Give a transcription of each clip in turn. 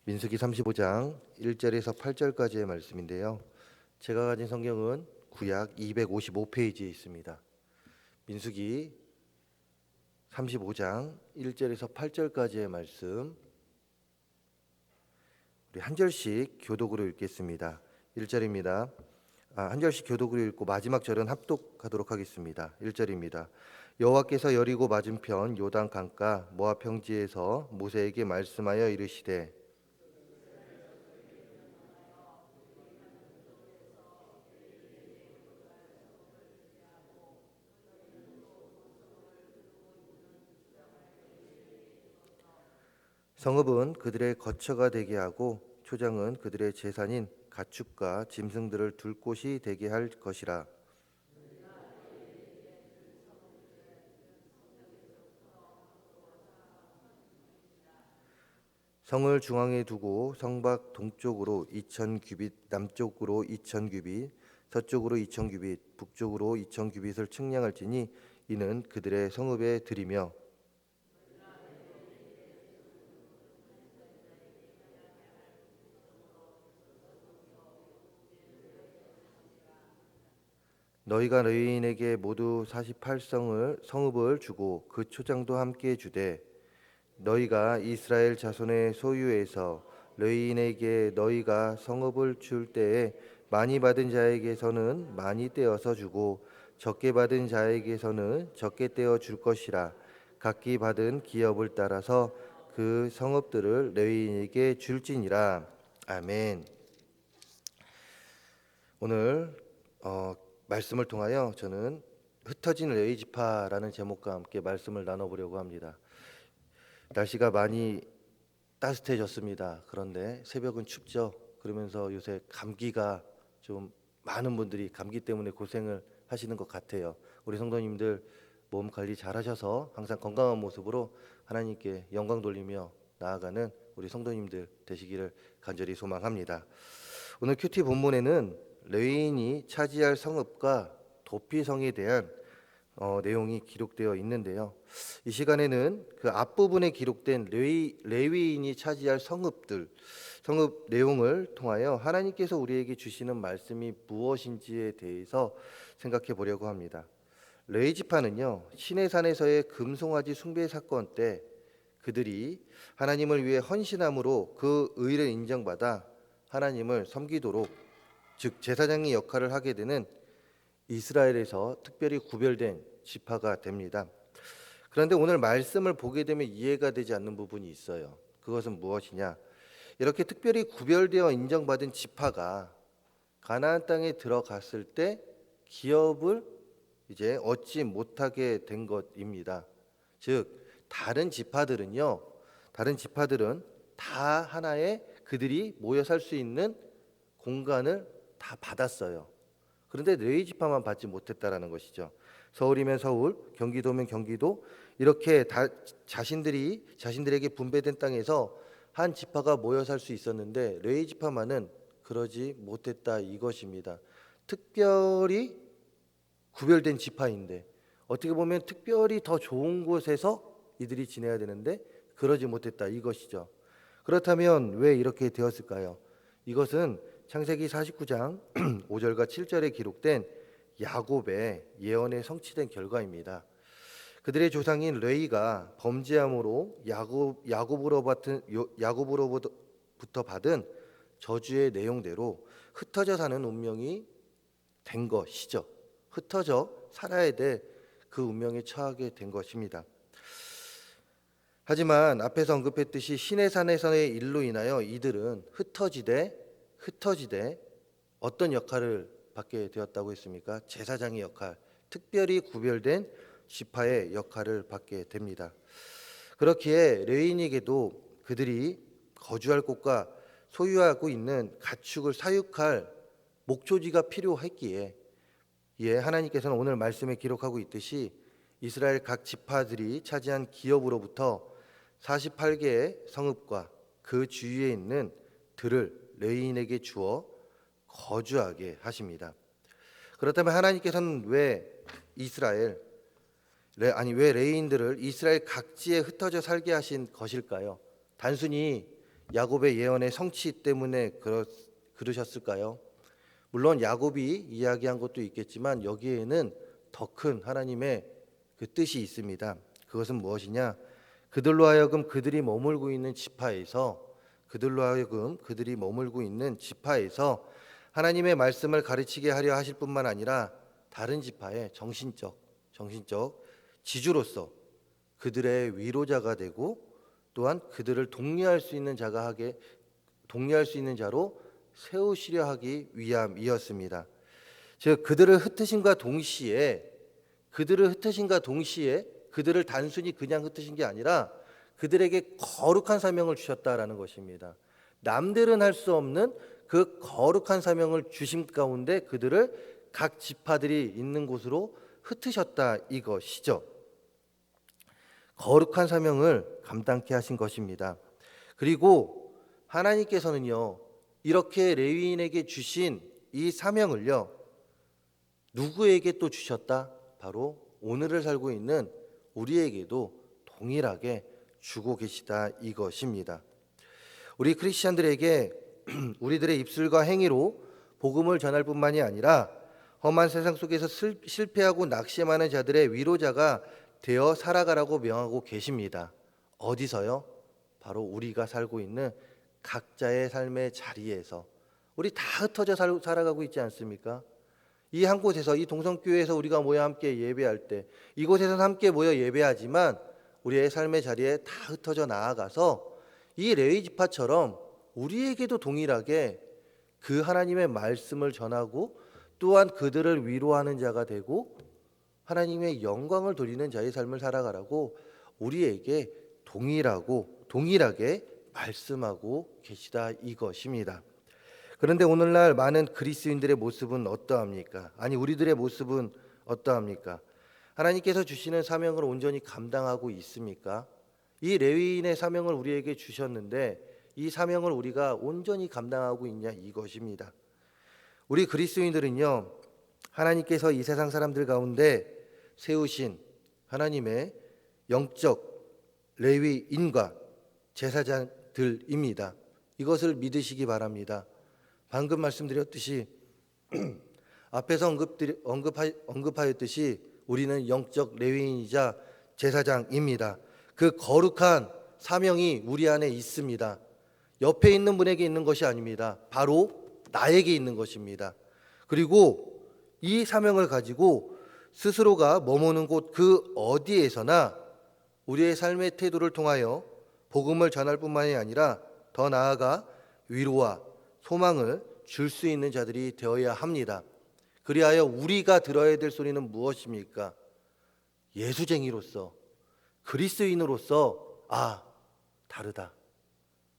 민수기 35장 1절에서 8절까지의 말씀인데요. 제가 가진 성경은 구약 255페이지에 있습니다. 민수기 35장 1절에서 8절까지의 말씀, 우리 한 절씩 교독으로 읽겠습니다. 1절입니다. 한 절씩 교독으로 읽고 마지막 절은 합독하도록 하겠습니다. 1절입니다. 여호와께서 여리고 맞은편 요단 강가 모압 평지에서 모세에게 말씀하여 이르시되 성읍은 그들의 거처가 되게 하고 초장은 그들의 재산인 가축과 짐승들을 둘 곳이 되게 할 것이라. 성을 중앙에 두고 성밖 동쪽으로 2000규빗, 남쪽으로 2000규빗, 서쪽으로 2000규빗, 북쪽으로 2000규빗을 측량할지니 이는 그들의 성읍에 들이며 너희가 레위인에게 모두 48성읍을 주고 그 초장도 함께 주되 너희가 이스라엘 자손의 소유에서 레위인에게 너희가 성읍을 줄 때에 많이 받은 자에게서는 많이 떼어서 주고 적게 받은 자에게서는 적게 떼어 줄 것이라. 각기 받은 기업을 따라서 그 성읍들을 레위인에게 줄지니라. 아멘. 오늘 말씀을 통하여 저는 흩어진 레위 지파라는 제목과 함께 말씀을 나눠보려고 합니다. 날씨가 많이 따뜻해졌습니다. 그런데 새벽은 춥죠. 그러면서 요새 감기가 좀 많은 분들이 감기 때문에 고생을 하시는 것 같아요. 우리 성도님들 몸 관리 잘 하셔서 항상 건강한 모습으로 하나님께 영광 돌리며 나아가는 우리 성도님들 되시기를 간절히 소망합니다. 오늘 큐티 본문에는 레위인이 차지할 성읍과 도피성에 대한 내용이 기록되어 있는데요. 이 시간에는 그 앞부분에 기록된 레위인이 차지할 성읍 내용을 통하여 하나님께서 우리에게 주시는 말씀이 무엇인지에 대해서 생각해 보려고 합니다. 레위 지파는요, 시내산에서의 금송아지 숭배 사건 때 그들이 하나님을 위해 헌신함으로 그 의를 인정받아 하나님을 섬기도록, 즉 제사장의 역할을 하게 되는 이스라엘에서 특별히 구별된 지파가 됩니다. 그런데 오늘 말씀을 보게 되면 이해가 되지 않는 부분이 있어요. 그것은 무엇이냐? 이렇게 특별히 구별되어 인정받은 지파가 가나안 땅에 들어갔을 때 기업을 이제 얻지 못하게 된 것입니다. 즉 다른 지파들은 다 하나의 그들이 모여 살 수 있는 공간을 다 받았어요. 그런데 레위 지파만 받지 못했다라는 것이죠. 서울이면 서울, 경기도면 경기도, 이렇게 다 자신들에게 분배된 땅에서 한 지파가 모여 살 수 있었는데 레위 지파만은 그러지 못했다 이것입니다. 특별히 구별된 지파인데 어떻게 보면 특별히 더 좋은 곳에서 이들이 지내야 되는데 그러지 못했다 이것이죠. 그렇다면 왜 이렇게 되었을까요? 이것은 창세기 49장 5절과 7절에 기록된 야곱의 예언에 성취된 결과입니다. 그들의 조상인 레위가 범죄함으로 야곱으로부터 받은 저주의 내용대로 흩어져 사는 운명이 된 것이죠. 흩어져 살아야 될 그 운명에 처하게 된 것입니다. 하지만 앞에서 언급했듯이 시내산에서의 일로 인하여 이들은 흩어지되 어떤 역할을 받게 되었다고 했습니까? 제사장의 역할, 특별히 구별된 지파의 역할을 받게 됩니다. 그렇기에 레위인에게도 그들이 거주할 곳과 소유하고 있는 가축을 사육할 목초지가 필요했기에 하나님께서는 오늘 말씀에 기록하고 있듯이 이스라엘 각 지파들이 차지한 기업으로부터 48개의 성읍과 그 주위에 있는 들을 레위인에게 주어 거주하게 하십니다. 그렇다면 하나님께서는 왜 레위인들을 이스라엘 각지에 흩어져 살게 하신 것일까요? 단순히 야곱의 예언의 성취 때문에 그러셨을까요? 물론 야곱이 이야기한 것도 있겠지만 여기에는 더 큰 하나님의 그 뜻이 있습니다. 그것은 무엇이냐? 그들로 하여금 그들이 머물고 있는 지파에서 하나님의 말씀을 가르치게 하려 하실 뿐만 아니라 다른 지파의 정신적 지주로서 그들의 위로자가 되고 또한 그들을 동리할 수 있는 자로 세우시려 하기 위함이었습니다. 즉 그들을 흩으심과 동시에 그들을 단순히 그냥 흩으신 게 아니라 그들에게 거룩한 사명을 주셨다라는 것입니다. 남들은 할 수 없는 그 거룩한 사명을 주심 가운데 그들을 각 지파들이 있는 곳으로 흩으셨다 이것이죠. 거룩한 사명을 감당케 하신 것입니다. 그리고 하나님께서는요, 이렇게 레위인에게 주신 이 사명을요, 누구에게 또 주셨다? 바로 오늘을 살고 있는 우리에게도 동일하게 주고 계시다 이것입니다. 우리 크리스천들에게 우리들의 입술과 행위로 복음을 전할 뿐만이 아니라 험한 세상 속에서 실패하고 낙심하는 자들의 위로자가 되어 살아가라고 명하고 계십니다. 어디서요? 바로 우리가 살고 있는 각자의 삶의 자리에서. 우리 다 흩어져 살아가고 있지 않습니까? 이 한 곳에서, 이 동성교회에서 우리가 모여 함께 예배할 때, 이곳에서 함께 모여 예배하지만 우리의 삶의 자리에 다 흩어져 나아가서 이 레위 지파처럼 우리에게도 동일하게 그 하나님의 말씀을 전하고 또한 그들을 위로하는 자가 되고 하나님의 영광을 돌리는 자의 삶을 살아가라고 우리에게 동일하게 말씀하고 계시다 이것입니다. 그런데 오늘날 많은 그리스도인들의 모습은 어떠합니까? 아니 우리들의 모습은 어떠합니까? 하나님께서 주시는 사명을 온전히 감당하고 있습니까? 이 레위인의 사명을 우리에게 주셨는데 이 사명을 우리가 온전히 감당하고 있냐 이것입니다. 우리 그리스도인들은요, 하나님께서 이 세상 사람들 가운데 세우신 하나님의 영적 레위인과 제사장들입니다. 이것을 믿으시기 바랍니다. 방금 말씀드렸듯이 앞에서 언급하였듯이 우리는 영적 레위인이자 제사장입니다. 그 거룩한 사명이 우리 안에 있습니다. 옆에 있는 분에게 있는 것이 아닙니다. 바로 나에게 있는 것입니다. 그리고 이 사명을 가지고 스스로가 머무는 곳 그 어디에서나 우리의 삶의 태도를 통하여 복음을 전할 뿐만이 아니라 더 나아가 위로와 소망을 줄 수 있는 자들이 되어야 합니다. 그리하여 우리가 들어야 될 소리는 무엇입니까? 예수쟁이로서, 그리스도인으로서 다르다.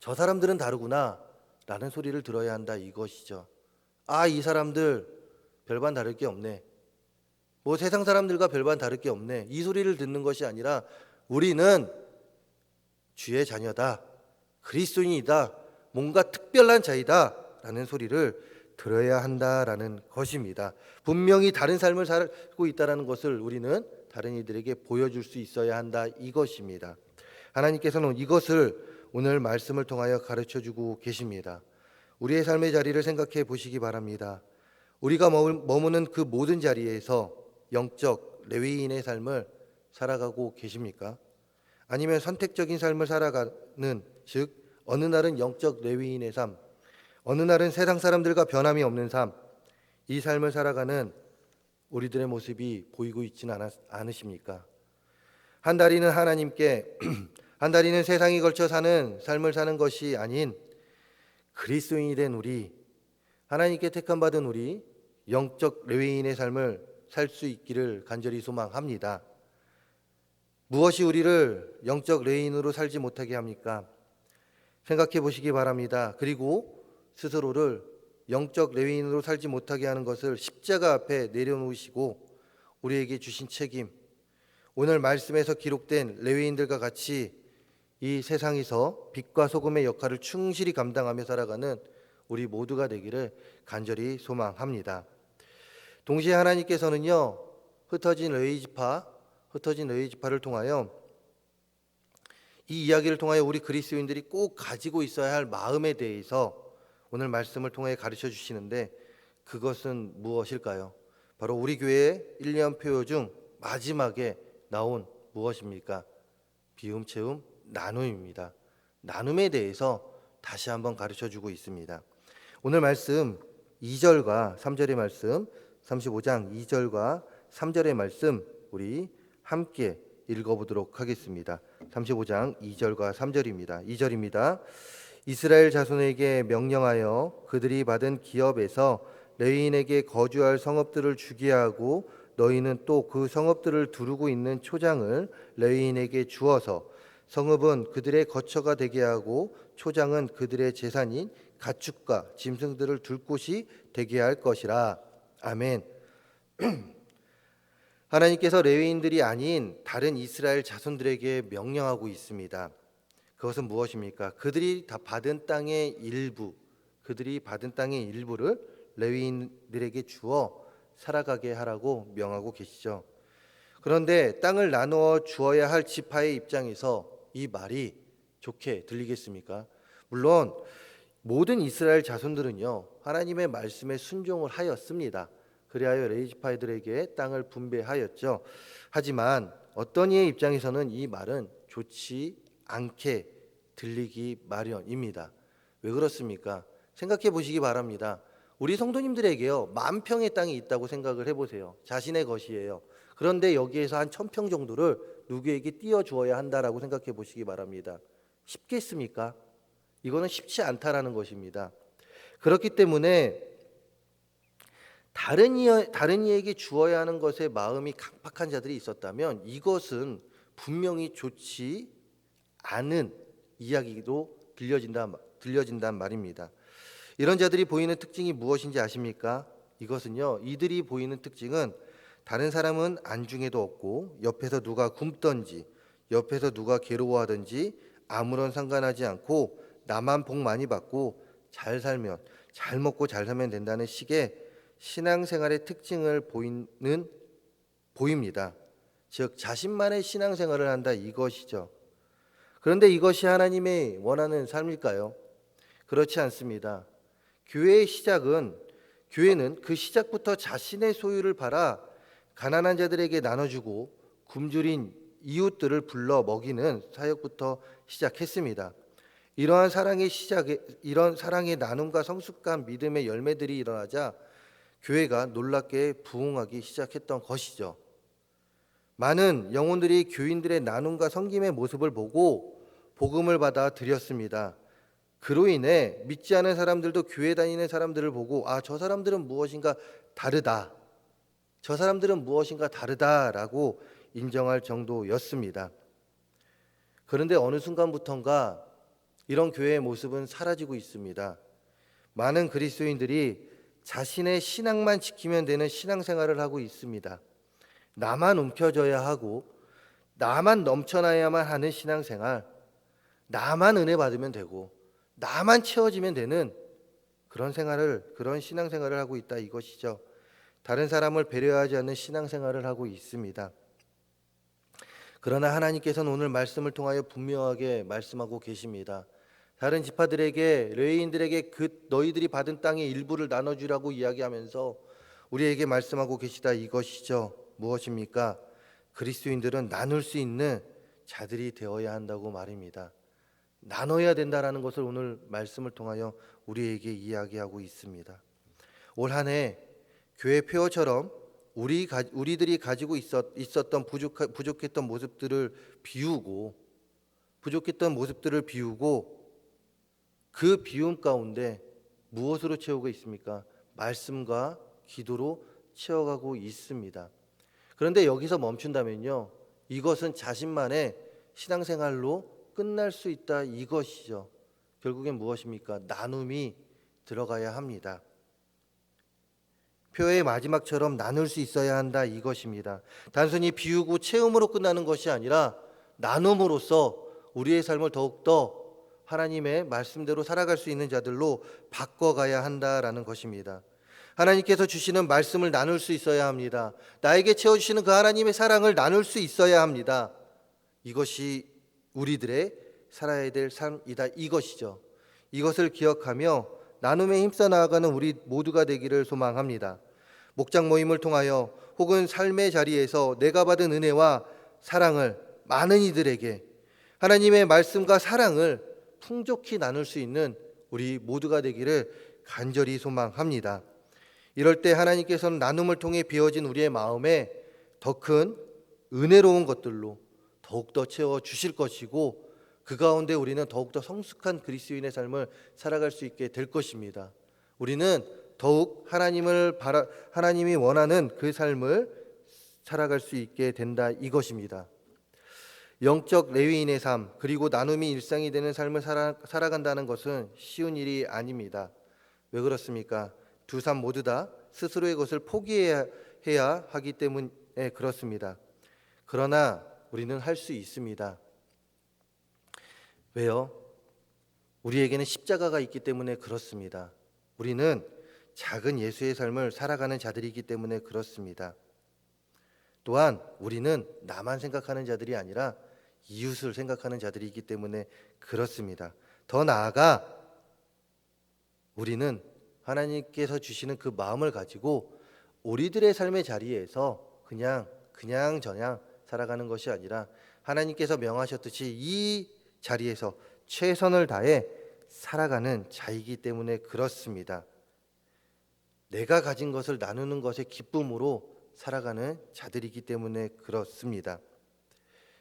저 사람들은 다르구나 라는 소리를 들어야 한다 이것이죠. 이 사람들 별반 다를 게 없네. 뭐 세상 사람들과 별반 다를 게 없네. 이 소리를 듣는 것이 아니라 우리는 주의 자녀다. 그리스도인이다. 뭔가 특별한 자이다 라는 소리를 들어야 한다라는 것입니다. 분명히 다른 삶을 살고 있다는 것을 우리는 다른 이들에게 보여줄 수 있어야 한다 이것입니다. 하나님께서는 이것을 오늘 말씀을 통하여 가르쳐주고 계십니다. 우리의 삶의 자리를 생각해 보시기 바랍니다. 우리가 머무는 그 모든 자리에서 영적 레위인의 삶을 살아가고 계십니까? 아니면 선택적인 삶을 살아가는, 즉 어느 날은 영적 레위인의 삶, 어느 날은 세상 사람들과 변함이 없는 삶, 이 삶을 살아가는 우리들의 모습이 보이고 있지는 않으십니까? 한 다리는 하나님께, 한 다리는 세상에 걸쳐 사는 삶을 사는 것이 아닌 그리스도인이 된 우리, 하나님께 택함 받은 우리 영적 레위인의 삶을 살 수 있기를 간절히 소망합니다. 무엇이 우리를 영적 레위인으로 살지 못하게 합니까? 생각해 보시기 바랍니다. 그리고 스스로를 영적 레위인으로 살지 못하게 하는 것을 십자가 앞에 내려놓으시고 우리에게 주신 책임, 오늘 말씀에서 기록된 레위인들과 같이 이 세상에서 빛과 소금의 역할을 충실히 감당하며 살아가는 우리 모두가 되기를 간절히 소망합니다. 동시에 하나님께서는요, 흩어진 레위 지파를 통하여 이 이야기를 통하여 우리 그리스도인들이 꼭 가지고 있어야 할 마음에 대해서 오늘 말씀을 통해 가르쳐 주시는데, 그것은 무엇일까요? 바로 우리 교회의 1년 표요 중 마지막에 나온 무엇입니까? 비움, 채움, 나눔입니다. 나눔에 대해서 다시 한번 가르쳐 주고 있습니다. 오늘 말씀 2절과 3절의 말씀, 35장 2절과 3절의 말씀 우리 함께 읽어보도록 하겠습니다. 35장 2절과 3절입니다. 2절입니다. 이스라엘 자손에게 명령하여 그들이 받은 기업에서 레위인에게 거주할 성읍들을 주게 하고, 너희는 또 그 성읍들을 두르고 있는 초장을 레위인에게 주어서 성읍은 그들의 거처가 되게 하고 초장은 그들의 재산인 가축과 짐승들을 둘 곳이 되게 할 것이라. 아멘. 하나님께서 레위인들이 아닌 다른 이스라엘 자손들에게 명령하고 있습니다. 그것은 무엇입니까? 그들이 받은 땅의 일부를 레위인들에게 주어 살아가게 하라고 명하고 계시죠. 그런데 땅을 나누어 주어야 할 지파의 입장에서 이 말이 좋게 들리겠습니까? 물론 모든 이스라엘 자손들은요, 하나님의 말씀에 순종을 하였습니다. 그리하여 레위 지파들에게 땅을 분배하였죠. 하지만 어떤 이의 입장에서는 이 말은 좋지 않게 들리기 마련입니다. 왜 그렇습니까? 생각해 보시기 바랍니다. 우리 성도님들에게요, 10,000평의 땅이 있다고 생각을 해보세요. 자신의 것이에요. 그런데 여기에서 한 1,000평 정도를 누구에게 띄워주어야 한다라고 생각해 보시기 바랍니다. 쉽겠습니까? 이거는 쉽지 않다라는 것입니다. 그렇기 때문에 다른 이에게 주어야 하는 것에 마음이 강팍한 자들이 있었다면 이것은 분명히 좋지 않은 이야기도 들려진단 말입니다. 이런 자들이 보이는 특징이 무엇인지 아십니까? 이것은요, 이들이 보이는 특징은 다른 사람은 안중에도 없고 옆에서 누가 굶든지 옆에서 누가 괴로워하든지 아무런 상관하지 않고 나만 복 많이 받고 잘 살면, 잘 먹고 잘 살면 된다는 식의 신앙생활의 특징을 보입니다. 즉 자신만의 신앙생활을 한다, 이것이죠. 그런데 이것이 하나님의 원하는 삶일까요? 그렇지 않습니다. 교회는 그 시작부터 자신의 소유를 팔아 가난한 자들에게 나눠주고 굶주린 이웃들을 불러 먹이는 사역부터 시작했습니다. 이런 사랑의 나눔과 성숙한 믿음의 열매들이 일어나자 교회가 놀랍게 부흥하기 시작했던 것이죠. 많은 영혼들이 교인들의 나눔과 섬김의 모습을 보고 복음을 받아 들였습니다. 그로 인해 믿지 않은 사람들도 교회 다니는 사람들을 보고, 저 사람들은 무엇인가 다르다라고 인정할 정도였습니다. 그런데 어느 순간부터인가 이런 교회의 모습은 사라지고 있습니다. 많은 그리스도인들이 자신의 신앙만 지키면 되는 신앙생활을 하고 있습니다. 나만 움켜져야 하고 나만 넘쳐나야만 하는 신앙생활, 나만 은혜 받으면 되고 나만 채워지면 되는 그런 신앙생활을 하고 있다, 이것이죠. 다른 사람을 배려하지 않는 신앙생활을 하고 있습니다. 그러나 하나님께서는 오늘 말씀을 통하여 분명하게 말씀하고 계십니다. 다른 지파들에게, 레위인들에게 너희들이 받은 땅의 일부를 나눠주라고 이야기하면서 우리에게 말씀하고 계시다, 이것이죠. 무엇입니까? 그리스도인들은 나눌 수 있는 자들이 되어야 한다고 말입니다. 나눠야 된다라는 것을 오늘 말씀을 통하여 우리에게 이야기하고 있습니다. 올 한 해 교회 표어처럼 우리들이 가지고 있었던 부족했던 모습들을 비우고 그 비움 가운데 무엇으로 채우고 있습니까? 말씀과 기도로 채워가고 있습니다. 그런데 여기서 멈춘다면요, 이것은 자신만의 신앙생활로 끝날 수 있다, 이것이죠. 결국엔 무엇입니까? 나눔이 들어가야 합니다. 표의 마지막처럼 나눌 수 있어야 한다, 이것입니다. 단순히 비우고 채움으로 끝나는 것이 아니라 나눔으로써 우리의 삶을 더욱더 하나님의 말씀대로 살아갈 수 있는 자들로 바꿔가야 한다라는 것입니다. 하나님께서 주시는 말씀을 나눌 수 있어야 합니다. 나에게 채워주시는 그 하나님의 사랑을 나눌 수 있어야 합니다. 이것이 우리들의 살아야 될 삶이다, 이것이죠. 이것을 기억하며 나눔에 힘써 나아가는 우리 모두가 되기를 소망합니다. 목장 모임을 통하여 혹은 삶의 자리에서 내가 받은 은혜와 사랑을 많은 이들에게, 하나님의 말씀과 사랑을 풍족히 나눌 수 있는 우리 모두가 되기를 간절히 소망합니다. 이럴 때 하나님께서는 나눔을 통해 비워진 우리의 마음에 더 큰 은혜로운 것들로 더욱더 채워 주실 것이고, 그 가운데 우리는 더욱더 성숙한 그리스도인의 삶을 살아갈 수 있게 될 것입니다. 우리는 더욱 하나님이 원하는 그 삶을 살아갈 수 있게 된다, 이것입니다. 영적 레위인의 삶, 그리고 나눔이 일상이 되는 삶을 살아간다는 것은 쉬운 일이 아닙니다. 왜 그렇습니까? 두 삶 모두 다 스스로의 것을 포기해야 하기 때문에 그렇습니다. 그러나 우리는 할 수 있습니다. 왜요? 우리에게는 십자가가 있기 때문에 그렇습니다. 우리는 작은 예수의 삶을 살아가는 자들이기 때문에 그렇습니다. 또한 우리는 나만 생각하는 자들이 아니라 이웃을 생각하는 자들이기 때문에 그렇습니다. 더 나아가 우리는 하나님께서 주시는 그 마음을 가지고 우리들의 삶의 자리에서 그냥 저냥 살아가는 것이 아니라 하나님께서 명하셨듯이 이 자리에서 최선을 다해 살아가는 자이기 때문에 그렇습니다. 내가 가진 것을 나누는 것의 기쁨으로 살아가는 자들이기 때문에 그렇습니다.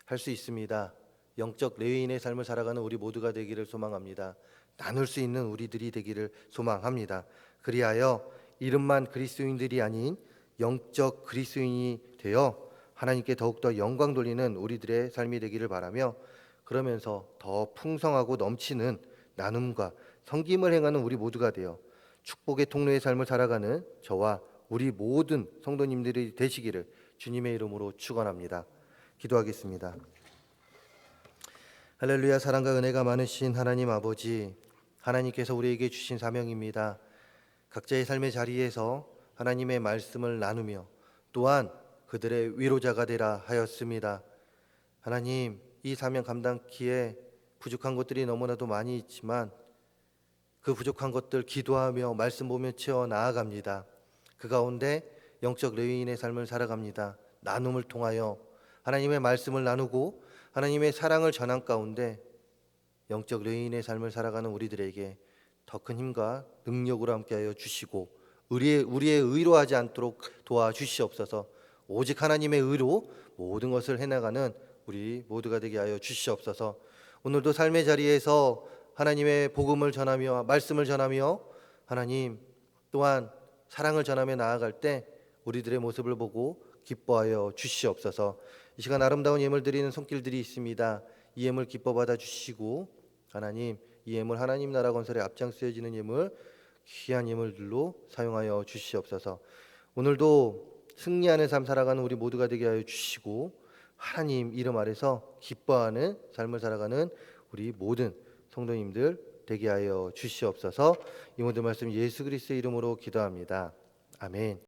할 수 있습니다. 영적 레위인의 삶을 살아가는 우리 모두가 되기를 소망합니다. 나눌 수 있는 우리들이 되기를 소망합니다. 그리하여 이름만 그리스도인들이 아닌 영적 그리스도인이 되어 하나님께 더욱더 영광 돌리는 우리들의 삶이 되기를 바라며, 그러면서 더 풍성하고 넘치는 나눔과 섬김을 행하는 우리 모두가 되어 축복의 통로의 삶을 살아가는 저와 우리 모든 성도님들이 되시기를 주님의 이름으로 축원합니다. 기도하겠습니다. 할렐루야. 사랑과 은혜가 많으신 하나님 아버지, 하나님께서 우리에게 주신 사명입니다. 각자의 삶의 자리에서 하나님의 말씀을 나누며 또한 그들의 위로자가 되라 하였습니다. 하나님, 이 사명 감당키에 부족한 것들이 너무나도 많이 있지만 그 부족한 것들 기도하며 말씀 보며 채워 나아갑니다. 그 가운데 영적 레위인의 삶을 살아갑니다. 나눔을 통하여 하나님의 말씀을 나누고 하나님의 사랑을 전한 가운데 영적 레위인의 삶을 살아가는 우리들에게 더 큰 힘과 능력으로 함께하여 주시고 우리의 의로 하지 않도록 도와주시옵소서. 오직 하나님의 의로 모든 것을 해나가는 우리 모두가 되게 하여 주시옵소서. 오늘도 삶의 자리에서 하나님의 복음을 전하며 말씀을 전하며 하나님 또한 사랑을 전하며 나아갈 때 우리들의 모습을 보고 기뻐하여 주시옵소서. 이 시간 아름다운 예물 드리는 손길들이 있습니다. 이 예물 기뻐 받아 주시고 하나님, 이 예물 하나님 나라 건설에 앞장서지는 예물, 귀한 예물들로 사용하여 주시옵소서. 오늘도 승리하는 삶 살아가는 우리 모두가 되게 하여 주시고 하나님 이름 아래서 기뻐하는 삶을 살아가는 우리 모든 성도님들 되게 하여 주시옵소서. 이 모든 말씀 예수 그리스도의 이름으로 기도합니다. 아멘.